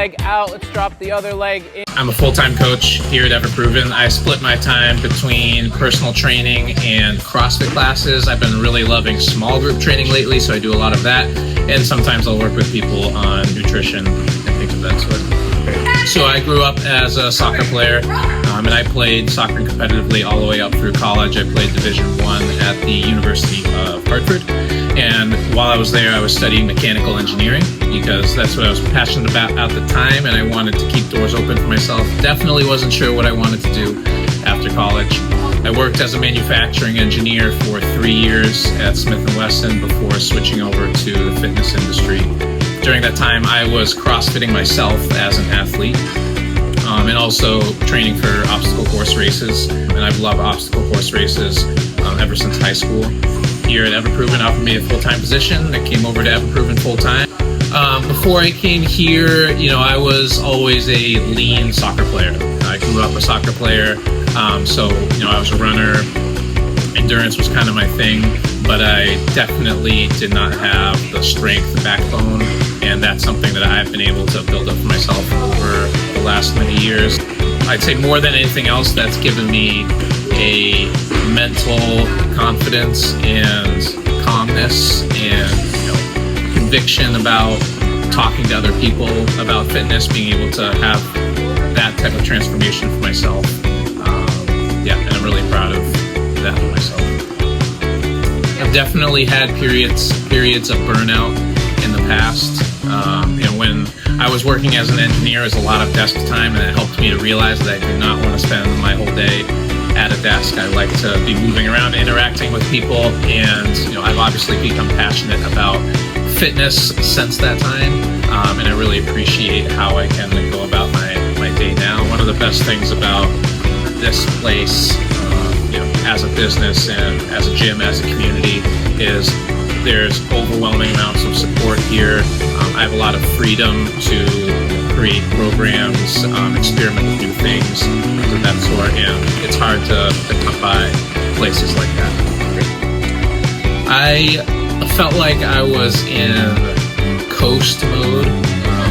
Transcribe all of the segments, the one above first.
leg out. Let's drop the other leg in. I'm a full-time coach here at Ever Proven. I split my time between personal training and CrossFit classes. I've been really loving small group training lately, so I do a lot of that. And sometimes I'll work with people on nutrition and things of that sort. So I grew up as a soccer player, and I played soccer competitively all the way up through college. I played Division I at the University of Hartford. And while I was there, I was studying mechanical engineering because that's what I was passionate about at the time, and I wanted to keep doors open for myself. Definitely wasn't sure what I wanted to do after college. I worked as a manufacturing engineer for 3 years at Smith & Wesson before switching over to the fitness industry. During that time, I was CrossFitting myself as an athlete, and also training for obstacle course races. And I've loved obstacle course races ever since high school. Here at Ever Proven offered me a full-time position. I came over to Ever Proven full-time. Before I came here, I was always a lean soccer player. I grew up a soccer player, so I was a runner. Endurance was kind of my thing, but I definitely did not have the strength, the backbone, and that's something that I've been able to build up for myself over the last many years. I'd say more than anything else, that's given me a mental confidence and calmness and conviction about talking to other people about fitness, being able to have that type of transformation for myself. And I'm really proud of that for myself. I've definitely had periods of burnout in the past. When I was working as an engineer, it was a lot of desk time, and it helped me to realize that I did not want to spend my whole day at a desk. I like to be moving around, interacting with people, and I've obviously become passionate about fitness since that time, and I really appreciate how I can go about my day now. One of the best things about this place, as a business and as a gym, as a community, is there's overwhelming amounts of support here. I have a lot of freedom to create programs, experiment with new things, things of that sort, and it's hard to come by places like that. I felt like I was in coast mode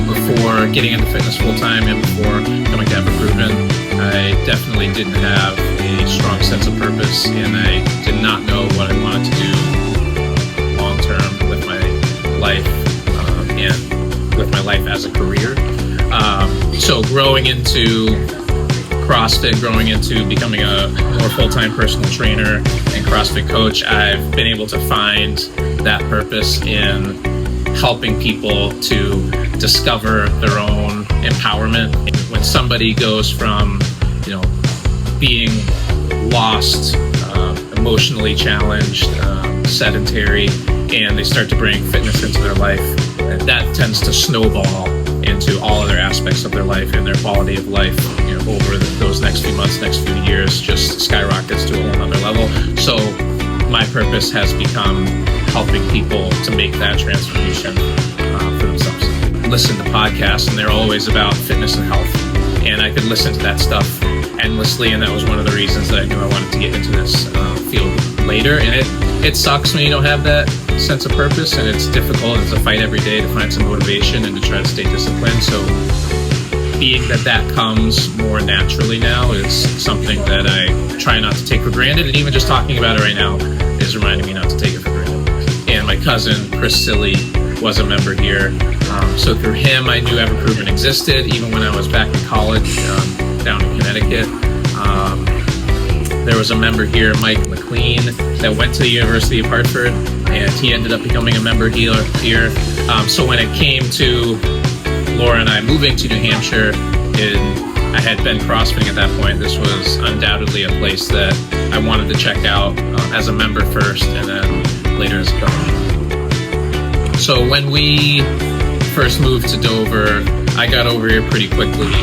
before getting into fitness full-time and before coming to Ever Proven. I definitely didn't have a strong sense of purpose, and I did not know what I wanted to do long-term with my life and with my life as a career. So growing into CrossFit, growing into becoming a more full-time personal trainer and CrossFit coach, I've been able to find that purpose in helping people to discover their own empowerment. When somebody goes from, being lost, emotionally challenged, sedentary, and they start to bring fitness into their life, that tends to snowball into all other aspects of their life, and their quality of life over those next few months, next few years, just skyrockets to a whole nother level. So my purpose has become helping people to make that transformation for themselves. Listen to podcasts, and they're always about fitness and health, and I could listen to that stuff endlessly, and that was one of the reasons that I knew I wanted to get into this field later. And it sucks when you don't have that sense of purpose, and it's difficult. It's a fight every day to find some motivation and to try to stay disciplined. So being that comes more naturally now is something that I try not to take for granted, and even just talking about it right now is reminding me not to take it for granted. And my cousin, Chris Silly, was a member here. So through him, I knew Ever Proven existed, even when I was back in college down in Connecticut. There was a member here, Mike McLean, that went to the University of Hartford, and he ended up becoming a member here. So when it came to Laura and I moving to New Hampshire, I had been CrossFitting at that point. This was undoubtedly a place that I wanted to check out as a member first, and then later as a coach. So when we first moved to Dover, I got over here pretty quickly,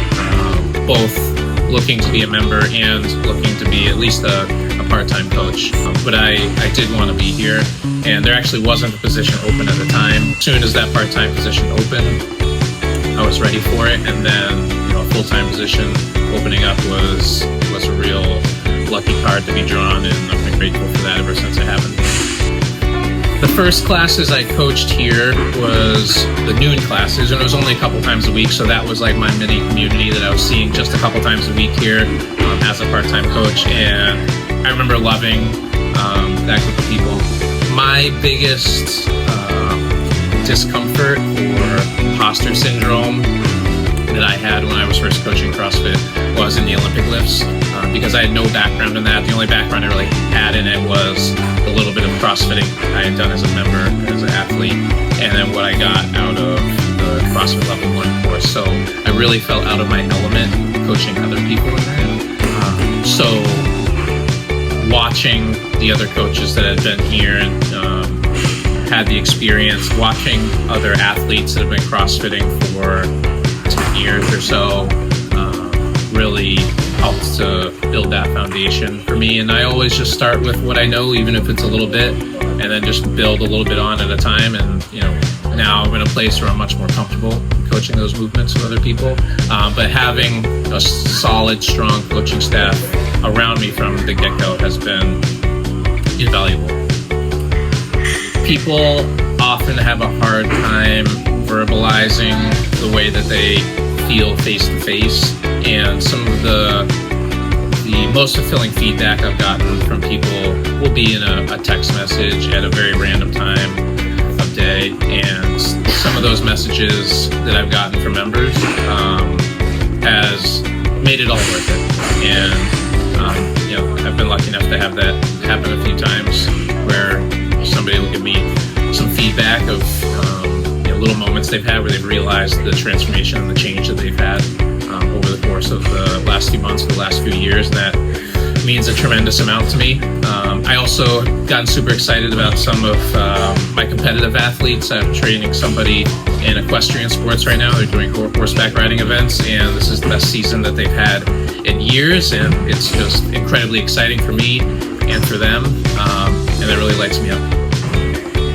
both looking to be a member and looking to be at least a part-time coach. But I did want to be here, and there actually wasn't a position open at the time. As soon as that part-time position opened, I was ready for it, and then a full-time position opening up was a real lucky card to be drawn, and I've been grateful for that ever since it happened. The first classes I coached here was the noon classes, and it was only a couple times a week, so that was like my mini community that I was seeing just a couple times a week here as a part-time coach, and I remember loving that group of people. My biggest discomfort or imposter syndrome that I had when I was first coaching CrossFit was in the Olympic lifts, because I had no background in that. The only background I really had in it was a little bit of CrossFitting I had done as a member, as an athlete, and then what I got out of the CrossFit Level 1 course. So I really felt out of my element coaching other people in that. So watching the other coaches that had been here and had the experience, watching other athletes that have been CrossFitting for 10 years or so, really helps to build that foundation for me. And I always just start with what I know, even if it's a little bit, and then just build a little bit on at a time. And now I'm in a place where I'm much more comfortable coaching those movements with other people. But having a solid, strong coaching staff around me from the get-go has been invaluable. People often have a hard time verbalizing the way that they feel face-to-face, and some of the most fulfilling feedback I've gotten from people will be in a text message at a very random time of day, and some of those messages that I've gotten from members has made it all worth it. And I've been lucky enough to have that happen a few times where somebody will give me some feedback of little moments they've had where they've realized the transformation and the change that they've had over the course of the last few months, the last few years, and that means a tremendous amount to me. I also gotten super excited about some of my competitive athletes. I'm training somebody in equestrian sports right now. They're doing horseback riding events, and this is the best season that they've had in years, and it's just incredibly exciting for me and for them, and it really lights me up.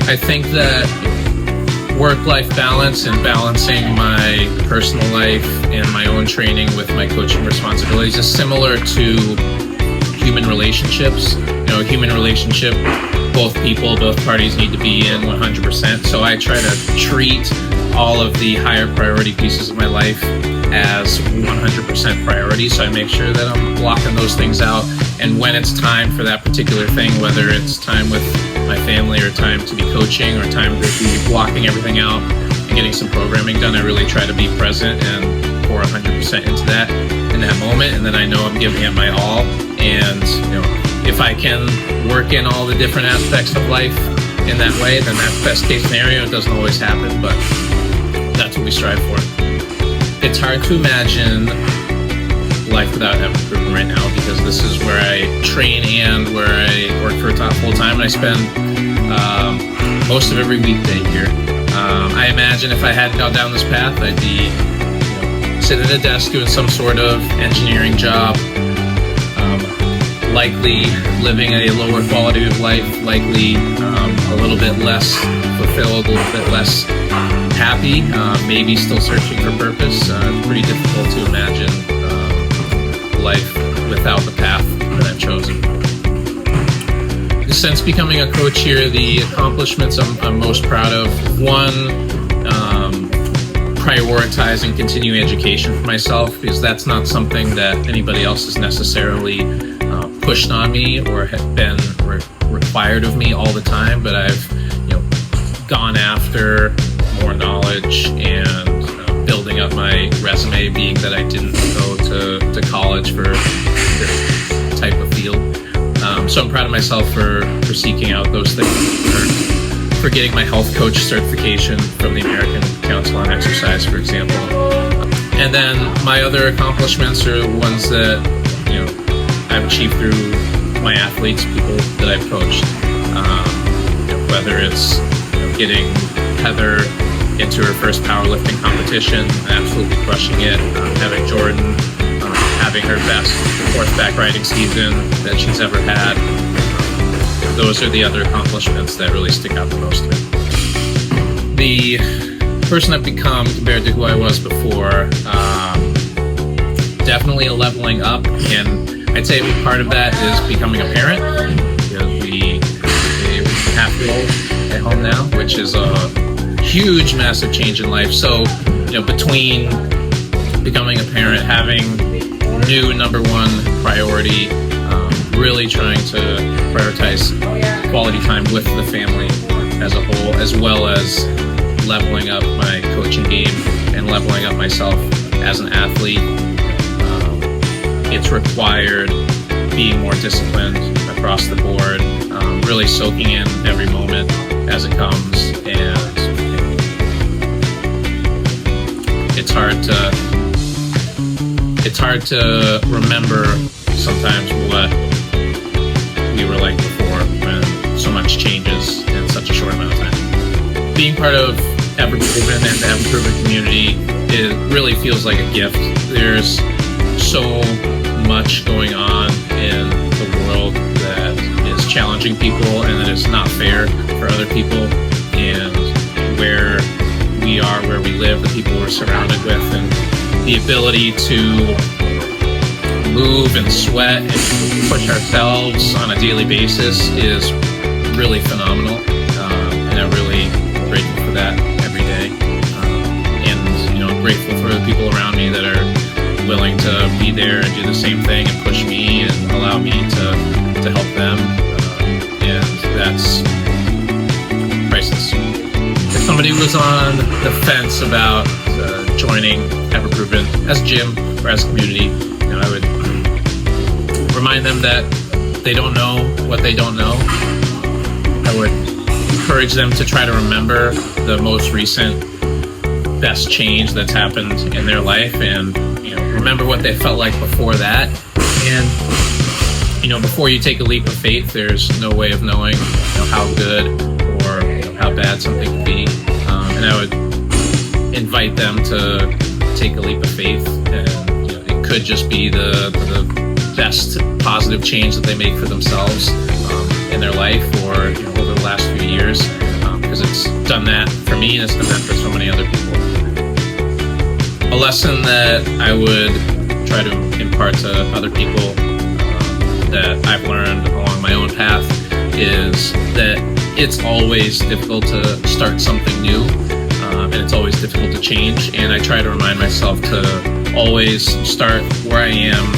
I think that work-life balance and balancing my personal life and my own training with my coaching responsibilities is similar to human relationships. A human relationship, both parties need to be in 100%. So I try to treat all of the higher priority pieces of my life as 100% priority. So I make sure that I'm blocking those things out. And when it's time for that particular thing, whether it's time with my family or time to be coaching or time to be blocking everything out and getting some programming done, I really try to be present and pour 100% into that in that moment. And then I know I'm giving it my all. And if I can work in all the different aspects of life in that way, then that's best case scenario. It doesn't always happen, but that's what we strive for. It's hard to imagine life without Evan Proven right now, because this is where I train and where I work for a top full time, and I spend most of every weekday here. I imagine if I hadn't gone down this path, I'd be sitting at a desk doing some sort of engineering job, likely living a lower quality of life, likely a little bit less fulfilled, a little bit less happy, maybe still searching for purpose. It's pretty difficult to imagine life without the path that I've chosen. Since becoming a coach here, the accomplishments I'm most proud of: one, prioritizing continuing education for myself, because that's not something that anybody else has necessarily pushed on me or have been required of me all the time, but I've gone after more knowledge and building up my resume, being that I didn't go to college for this type of field. So I'm proud of myself for seeking out those things, for getting my health coach certification from the American Council on Exercise, for example. And then my other accomplishments are ones that I've achieved through my athletes, people that I've coached. Whether it's getting Heather into her first powerlifting competition, absolutely crushing it, having Jordan having her best horseback riding season that she's ever had. Those are the other accomplishments that really stick out the most to me. The person I've become compared to who I was before, definitely a leveling up, and I'd say part of that is becoming a parent, because we have to at home now, which is a huge, massive change in life. So, between becoming a parent, having new number one priority, really trying to prioritize quality time with the family as a whole, as well as leveling up my coaching game and leveling up myself as an athlete. It's required being more disciplined across the board, really soaking in every moment as it comes, and it's hard to remember sometimes what we were like before, when so much changes in such a short amount of time. Being part of Everproven and the Everproven community, it really feels like a gift. There's so much going on in the world that is challenging people and that is not fair for other people, and where we are, where we live, the people we're surrounded with, and the ability to move and sweat and push ourselves on a daily basis is really phenomenal, and I'm really grateful for that every day, and grateful for the people around me that are willing to be there and do the same thing and push me and allow me to help them, and that's priceless. If somebody was on the fence about joining Everproven as a gym or as a community, I would remind them that they don't know what they don't know. I would encourage them to try to remember the most recent best change that's happened in their life, and remember what they felt like before that. And before you take a leap of faith, there's no way of knowing how good or how bad something could be. And I would invite them to take a leap of faith, and it could just be the best positive change that they make for themselves in their life or over the last few years, because it's done that for me and it's done that for so many other people. A lesson that I would try to impart to other people that I've learned along my own path is that it's always difficult to start something new, and it's always difficult to change, and I try to remind myself to always start where I am,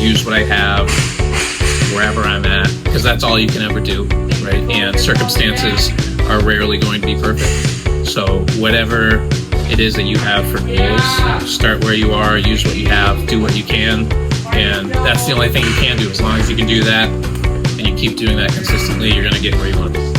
use what I have wherever I'm at, because that's all you can ever do, right? And circumstances are rarely going to be perfect. So whatever it is that you have for goals, start where you are, use what you have, do what you can, and that's the only thing you can do. As long as you can do that and you keep doing that consistently, you're going to get where you want to be.